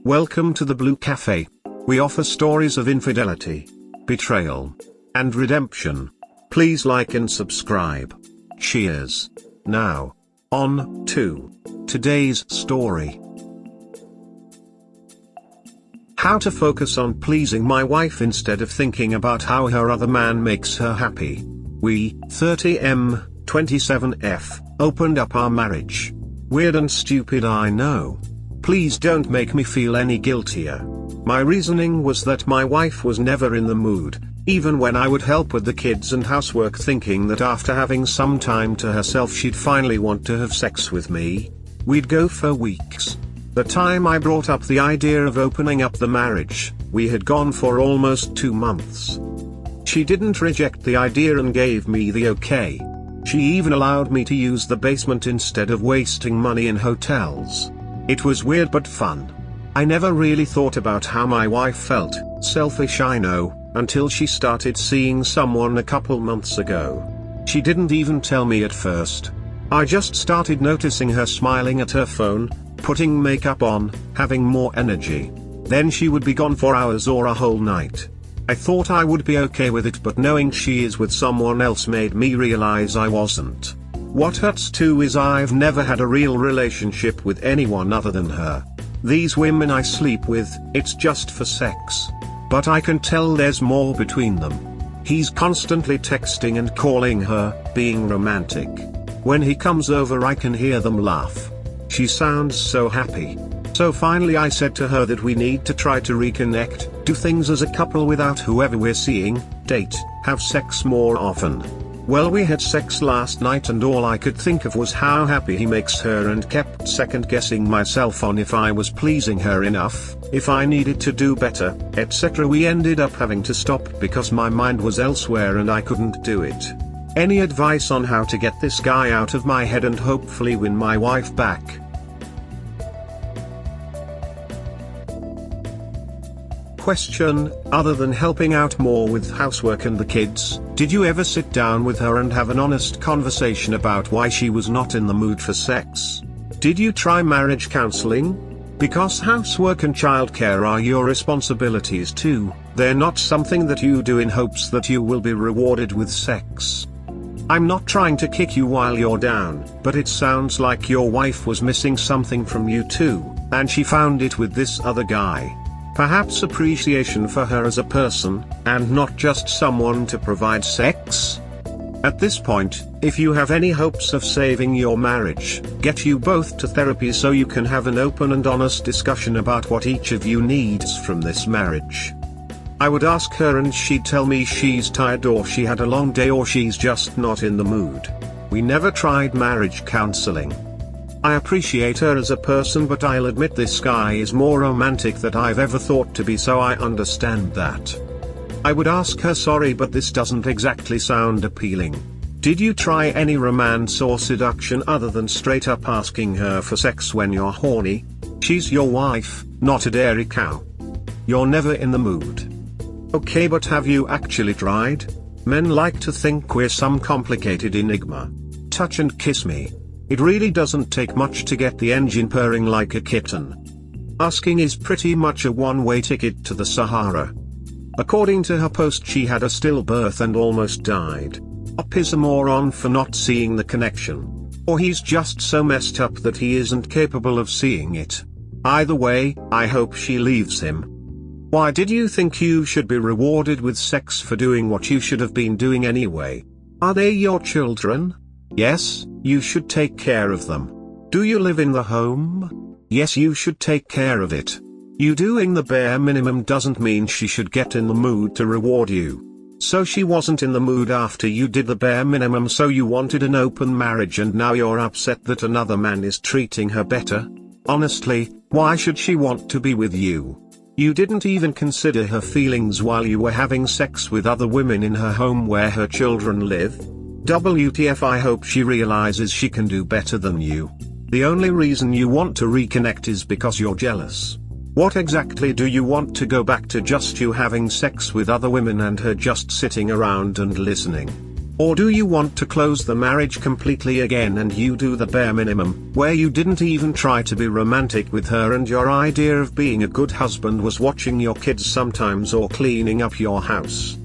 Welcome to the Blue Cafe. We offer stories of infidelity, betrayal, and redemption. Please like and subscribe. Cheers. Now, on to today's story. How to focus on pleasing my wife instead of thinking about how her other man makes her happy. We, 30M, 27F, opened up our marriage. Weird and stupid, I know. Please don't make me feel any guiltier. My reasoning was that my wife was never in the mood, even when I would help with the kids and housework, thinking that after having some time to herself she'd finally want to have sex with me. We'd go for weeks. The time I brought up the idea of opening up the marriage, we had gone for almost 2 months. She didn't reject the idea and gave me the okay. She even allowed me to use the basement instead of wasting money in hotels. It was weird but fun. I never really thought about how my wife felt, selfish I know, until she started seeing someone a couple months ago. She didn't even tell me at first. I just started noticing her smiling at her phone, putting makeup on, having more energy. Then she would be gone for hours or a whole night. I thought I would be okay with it, but knowing she is with someone else made me realize I wasn't. What hurts too is I've never had a real relationship with anyone other than her. These women I sleep with, it's just for sex. But I can tell there's more between them. He's constantly texting and calling her, being romantic. When he comes over I can hear them laugh. She sounds so happy. So finally I said to her that we need to try to reconnect, do things as a couple without whoever we're seeing, date, have sex more often. Well, we had sex last night and all I could think of was how happy he makes her, and kept second guessing myself on if I was pleasing her enough, if I needed to do better, etc. We ended up having to stop because my mind was elsewhere and I couldn't do it. Any advice on how to get this guy out of my head and hopefully win my wife back? Question: other than helping out more with housework and the kids, did you ever sit down with her and have an honest conversation about why she was not in the mood for sex? Did you try marriage counseling? Because housework and childcare are your responsibilities too, they're not something that you do in hopes that you will be rewarded with sex. I'm not trying to kick you while you're down, but it sounds like your wife was missing something from you too, and she found it with this other guy. Perhaps appreciation for her as a person, and not just someone to provide sex? At this point, if you have any hopes of saving your marriage, get you both to therapy so you can have an open and honest discussion about what each of you needs from this marriage. I would ask her and she'd tell me she's tired or she had a long day or she's just not in the mood. We never tried marriage counseling. I appreciate her as a person, but I'll admit this guy is more romantic than I've ever thought to be, so I understand that. I would ask her sorry, but this doesn't exactly sound appealing. Did you try any romance or seduction other than straight up asking her for sex when you're horny? She's your wife, not a dairy cow. You're never in the mood. Okay, but have you actually tried? Men like to think we're some complicated enigma. Touch and kiss me. It really doesn't take much to get the engine purring like a kitten. Asking is pretty much a one-way ticket to the Sahara. According to her post, she had a stillbirth and almost died. Up is a moron for not seeing the connection. Or he's just so messed up that he isn't capable of seeing it. Either way, I hope she leaves him. Why did you think you should be rewarded with sex for doing what you should have been doing anyway? Are they your children? Yes, you should take care of them. Do you live in the home? Yes, you should take care of it. You doing the bare minimum doesn't mean she should get in the mood to reward you. So she wasn't in the mood after you did the bare minimum, so you wanted an open marriage and now you're upset that another man is treating her better? Honestly, why should she want to be with you? You didn't even consider her feelings while you were having sex with other women in her home where her children live? WTF, I hope she realizes she can do better than you. The only reason you want to reconnect is because you're jealous. What exactly do you want to go back to, just you having sex with other women and her just sitting around and listening? Or do you want to close the marriage completely again and you do the bare minimum, where you didn't even try to be romantic with her and your idea of being a good husband was watching your kids sometimes or cleaning up your house?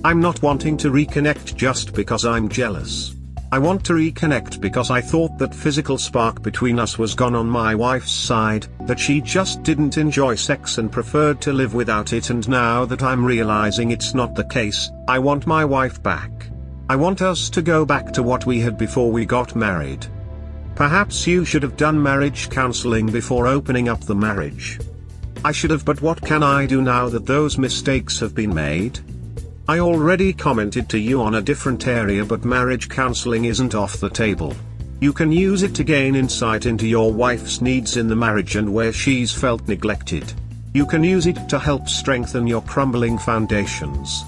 I'm not wanting to reconnect just because I'm jealous. I want to reconnect because I thought that physical spark between us was gone on my wife's side, that she just didn't enjoy sex and preferred to live without it, and now that I'm realizing it's not the case, I want my wife back. I want us to go back to what we had before we got married. Perhaps you should have done marriage counseling before opening up the marriage. I should have, but what can I do now that those mistakes have been made? I already commented to you on a different area, but marriage counseling isn't off the table. You can use it to gain insight into your wife's needs in the marriage and where she's felt neglected. You can use it to help strengthen your crumbling foundations.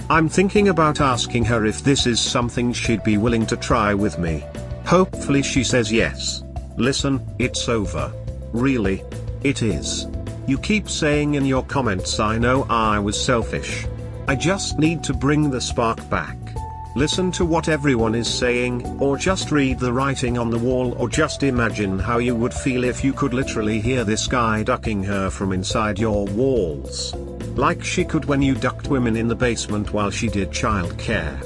I'm thinking about asking her if this is something she'd be willing to try with me. Hopefully she says yes. Listen, it's over. Really. It is. You keep saying in your comments I know I was selfish. I just need to bring the spark back. Listen to what everyone is saying, or just read the writing on the wall, or just imagine how you would feel if you could literally hear this guy ducking her from inside your walls. Like she could when you ducked women in the basement while she did childcare.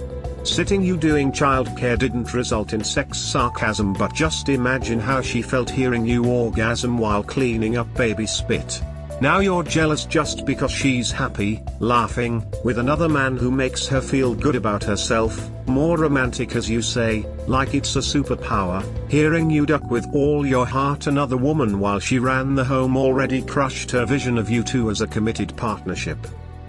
Sitting you doing childcare didn't result in sex sarcasm, but just imagine how she felt hearing you orgasm while cleaning up baby spit. Now you're jealous just because she's happy, laughing, with another man who makes her feel good about herself, more romantic as you say, like it's a superpower, hearing you duck with all your heart another woman while she ran the home already crushed her vision of you two as a committed partnership.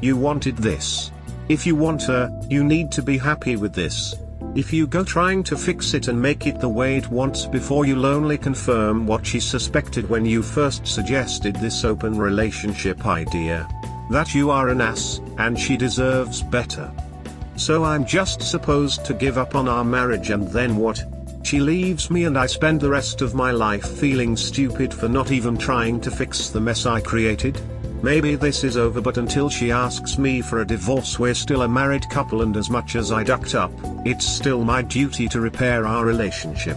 You wanted this. If you want her, you need to be happy with this. If you go trying to fix it and make it the way it wants before you'll only confirm what she suspected when you first suggested this open relationship idea. That you are an ass, and she deserves better. So I'm just supposed to give up on our marriage and then what? She leaves me and I spend the rest of my life feeling stupid for not even trying to fix the mess I created? Maybe this is over, but until she asks me for a divorce we're still a married couple, and as much as I ducked up, it's still my duty to repair our relationship.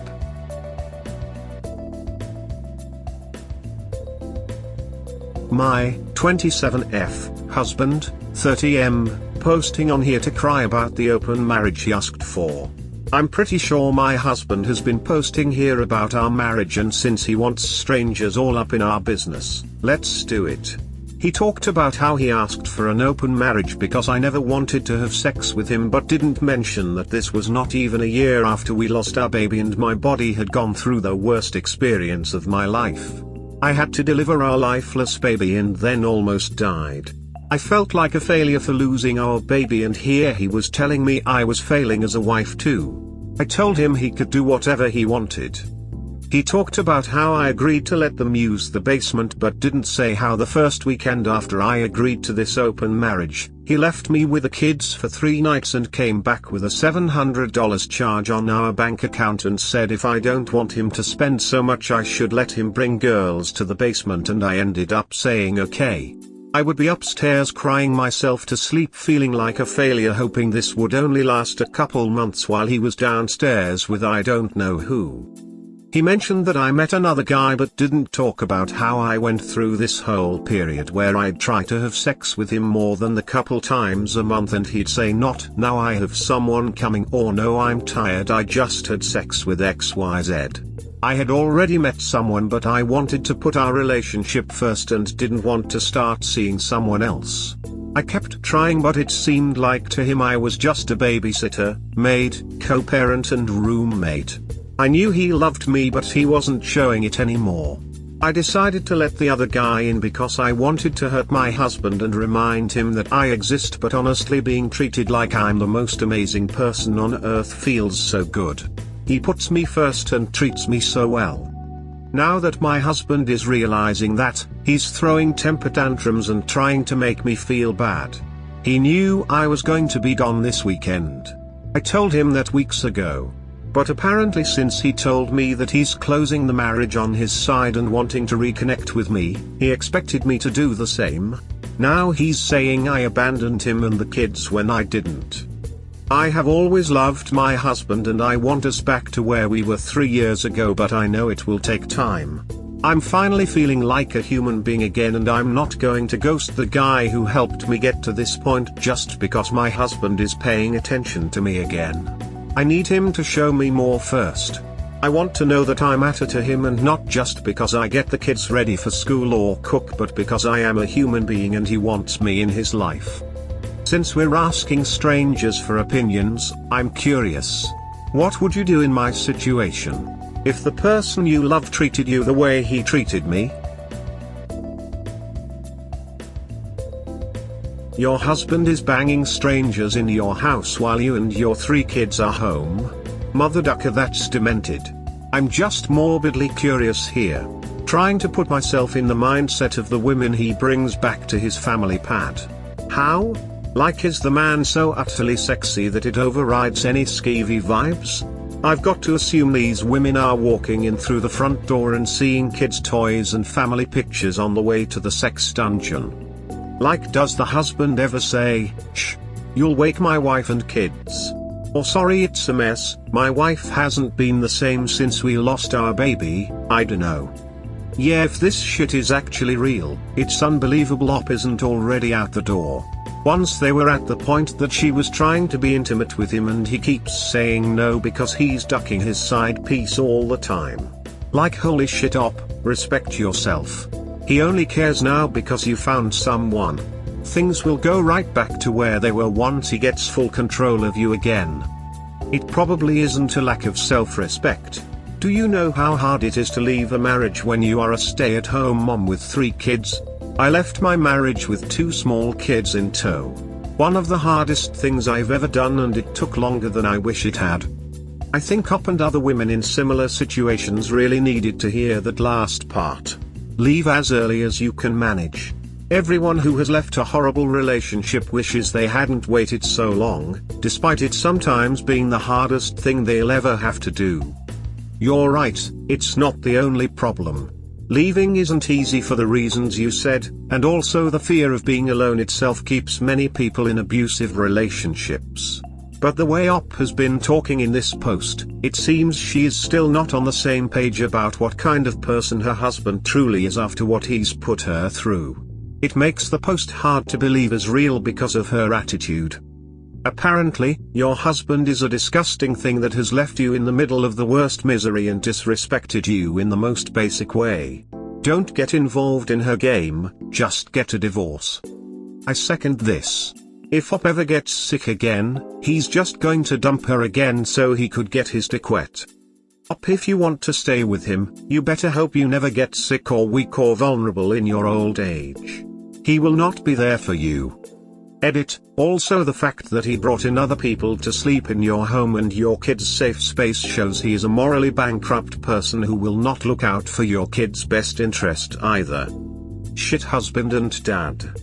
My 27F husband, 30M, posting on here to cry about the open marriage he asked for. I'm pretty sure my husband has been posting here about our marriage, and since he wants strangers all up in our business, let's do it. He talked about how he asked for an open marriage because I never wanted to have sex with him, but didn't mention that this was not even a year after we lost our baby and my body had gone through the worst experience of my life. I had to deliver our lifeless baby and then almost died. I felt like a failure for losing our baby, and here he was telling me I was failing as a wife too. I told him he could do whatever he wanted. He talked about how I agreed to let them use the basement, but didn't say how the first weekend after I agreed to this open marriage, he left me with the kids for 3 nights and came back with a $700 charge on our bank account and said if I don't want him to spend so much I should let him bring girls to the basement, and I ended up saying okay. I would be upstairs crying myself to sleep, feeling like a failure, hoping this would only last a couple months while he was downstairs with I don't know who. He mentioned that I met another guy but didn't talk about how I went through this whole period where I'd try to have sex with him more than the couple times a month, and he'd say not now I have someone coming, or no I'm tired I just had sex with XYZ. I had already met someone, but I wanted to put our relationship first and didn't want to start seeing someone else. I kept trying, but it seemed like to him I was just a babysitter, maid, co-parent and roommate. I knew he loved me, but he wasn't showing it anymore. I decided to let the other guy in because I wanted to hurt my husband and remind him that I exist, but honestly being treated like I'm the most amazing person on earth feels so good. He puts me first and treats me so well. Now that my husband is realizing that, he's throwing temper tantrums and trying to make me feel bad. He knew I was going to be gone this weekend. I told him that weeks ago. But apparently since he told me that he's closing the marriage on his side and wanting to reconnect with me, he expected me to do the same. Now he's saying I abandoned him and the kids when I didn't. I have always loved my husband and I want us back to where we were 3 years ago, but I know it will take time. I'm finally feeling like a human being again, and I'm not going to ghost the guy who helped me get to this point just because my husband is paying attention to me again. I need him to show me more first. I want to know that I matter to him, and not just because I get the kids ready for school or cook, but because I am a human being and he wants me in his life. Since we're asking strangers for opinions, I'm curious. What would you do in my situation? If the person you love treated you the way he treated me? Your husband is banging strangers in your house while you and your 3 kids are home? Mother ducker, that's demented. I'm just morbidly curious here. Trying to put myself in the mindset of the women he brings back to his family pad. How? Like, is the man so utterly sexy that it overrides any skeevy vibes? I've got to assume these women are walking in through the front door and seeing kids' toys and family pictures on the way to the sex dungeon. Like, does the husband ever say, "Shh, you'll wake my wife and kids"? Or, "Sorry, it's a mess, my wife hasn't been the same since we lost our baby"? I dunno. Yeah, if this shit is actually real, it's unbelievable Op isn't already out the door. Once they were at the point that she was trying to be intimate with him and he keeps saying no because he's ducking his side piece all the time. Like, holy shit Op, respect yourself. He only cares now because you found someone. Things will go right back to where they were once he gets full control of you again. It probably isn't a lack of self-respect. Do you know how hard it is to leave a marriage when you are a stay-at-home mom with 3 kids? I left my marriage with 2 small kids in tow. One of the hardest things I've ever done, and it took longer than I wish it had. I think Op and other women in similar situations really needed to hear that last part. Leave as early as you can manage. Everyone who has left a horrible relationship wishes they hadn't waited so long, despite it sometimes being the hardest thing they'll ever have to do. You're right, it's not the only problem. Leaving isn't easy for the reasons you said, and also the fear of being alone itself keeps many people in abusive relationships. But the way Op has been talking in this post, it seems she is still not on the same page about what kind of person her husband truly is after what he's put her through. It makes the post hard to believe as real because of her attitude. Apparently, your husband is a disgusting thing that has left you in the middle of the worst misery and disrespected you in the most basic way. Don't get involved in her game, just get a divorce. I second this. If Op ever gets sick again, he's just going to dump her again so he could get his dick wet. Op, if you want to stay with him, you better hope you never get sick or weak or vulnerable in your old age. He will not be there for you. Edit. Also, the fact that he brought in other people to sleep in your home and your kids' safe space shows he is a morally bankrupt person who will not look out for your kids' best interest either. Shit husband and dad.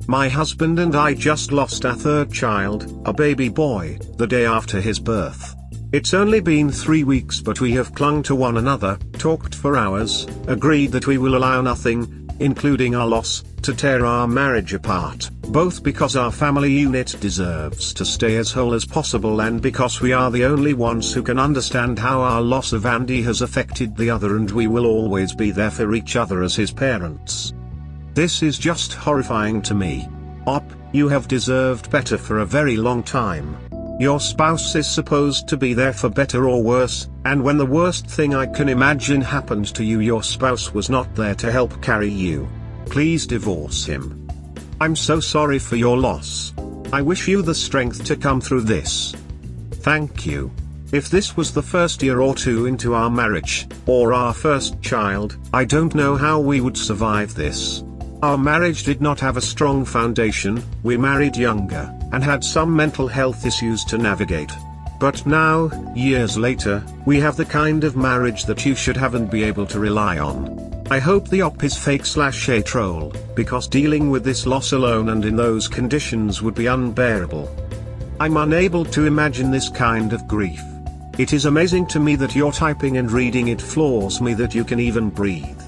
My husband and I just lost our 3rd child, a baby boy, the day after his birth. It's only been 3 weeks, but we have clung to one another, talked for hours, agreed that we will allow nothing, including our loss, to tear our marriage apart, both because our family unit deserves to stay as whole as possible and because we are the only ones who can understand how our loss of Andy has affected the other, and we will always be there for each other as his parents. This is just horrifying to me. Op, you have deserved better for a very long time. Your spouse is supposed to be there for better or worse, and when the worst thing I can imagine happened to you, your spouse was not there to help carry you. Please divorce him. I'm so sorry for your loss. I wish you the strength to come through this. Thank you. If this was the first year or 2 into our marriage, or our first child, I don't know how we would survive this. Our marriage did not have a strong foundation, we married younger, and had some mental health issues to navigate. But now, years later, we have the kind of marriage that you should have and be able to rely on. I hope the Op is fake/a troll, because dealing with this loss alone and in those conditions would be unbearable. I'm unable to imagine this kind of grief. It is amazing to me that you're typing and reading it floors me that you can even breathe.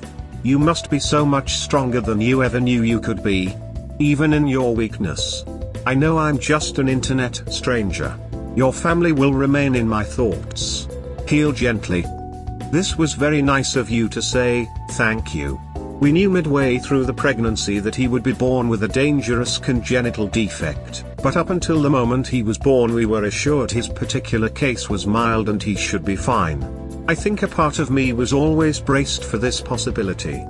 You must be so much stronger than you ever knew you could be. Even in your weakness. I know I'm just an internet stranger. Your family will remain in my thoughts. Heal gently. This was very nice of you to say, thank you. We knew midway through the pregnancy that he would be born with a dangerous congenital defect, but up until the moment he was born we were assured his particular case was mild and he should be fine. I think a part of me was always braced for this possibility.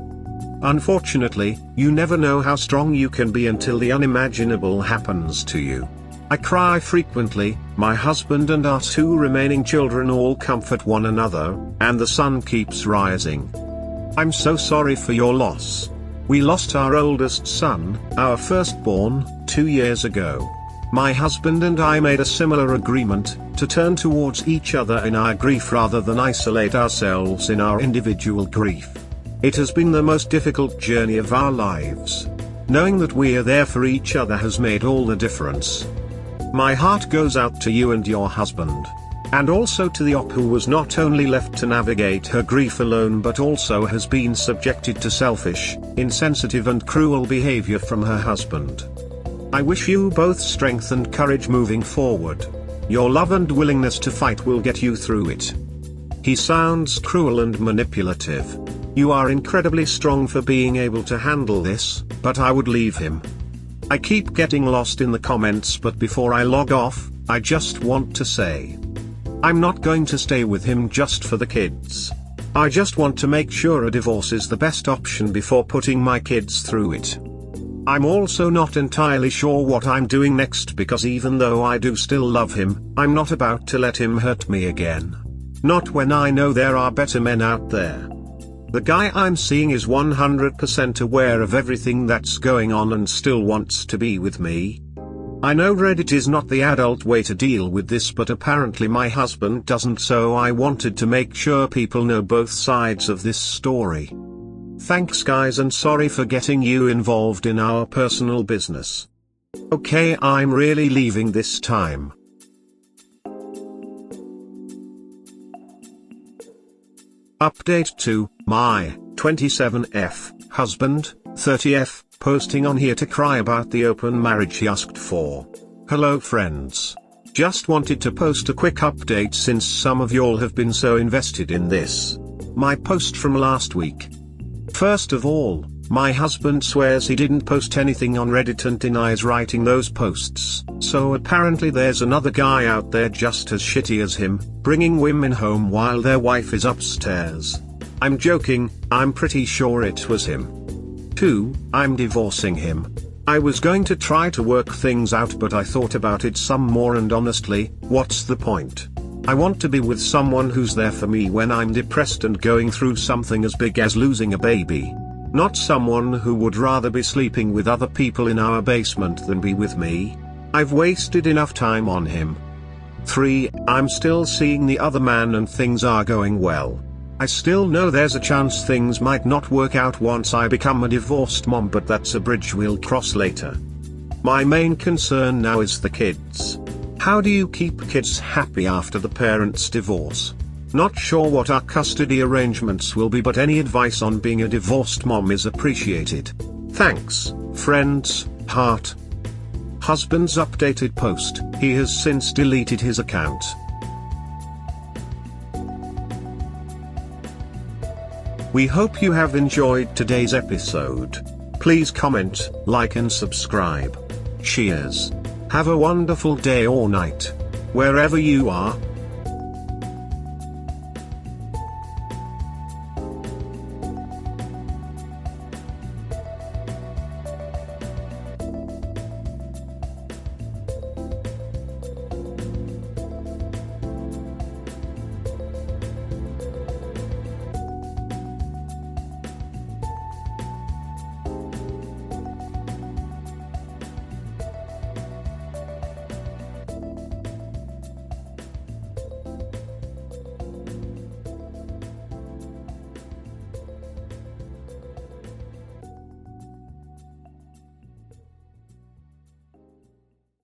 Unfortunately, you never know how strong you can be until the unimaginable happens to you. I cry frequently, my husband and our 2 remaining children all comfort one another, and the sun keeps rising. I'm so sorry for your loss. We lost our oldest son, our firstborn, 2 years ago. My husband and I made a similar agreement, to turn towards each other in our grief rather than isolate ourselves in our individual grief. It has been the most difficult journey of our lives. Knowing that we are there for each other has made all the difference. My heart goes out to you and your husband. And also to the op who was not only left to navigate her grief alone but also has been subjected to selfish, insensitive and cruel behavior from her husband. I wish you both strength and courage moving forward. Your love and willingness to fight will get you through it. He sounds cruel and manipulative. You are incredibly strong for being able to handle this, but I would leave him. I keep getting lost in the comments, but before I log off, I just want to say, I'm not going to stay with him just for the kids. I just want to make sure a divorce is the best option before putting my kids through it. I'm also not entirely sure what I'm doing next because even though I do still love him, I'm not about to let him hurt me again. Not when I know there are better men out there. The guy I'm seeing is 100% aware of everything that's going on and still wants to be with me. I know Reddit is not the adult way to deal with this, but apparently my husband doesn't, so I wanted to make sure people know both sides of this story. Thanks guys, and sorry for getting you involved in our personal business. Okay, I'm really leaving this time. Update to my 27F husband, 30F, posting on here to cry about the open marriage he asked for. Hello friends. Just wanted to post a quick update since some of y'all have been so invested in this. My post from last week. First of all, my husband swears he didn't post anything on Reddit and denies writing those posts, so apparently there's another guy out there just as shitty as him, bringing women home while their wife is upstairs. I'm joking, I'm pretty sure it was him. 2. I'm divorcing him. I was going to try to work things out, but I thought about it some more and honestly, what's the point? I want to be with someone who's there for me when I'm depressed and going through something as big as losing a baby. Not someone who would rather be sleeping with other people in our basement than be with me. I've wasted enough time on him. 3. I'm still seeing the other man and things are going well. I still know there's a chance things might not work out once I become a divorced mom, but that's a bridge we'll cross later. My main concern now is the kids. How do you keep kids happy after the parents divorce? Not sure what our custody arrangements will be, but any advice on being a divorced mom is appreciated. Thanks, friends, heart. Husband's updated post. He has since deleted his account. We hope you have enjoyed today's episode. Please comment, like and subscribe. Cheers. Have a wonderful day or night, wherever you are.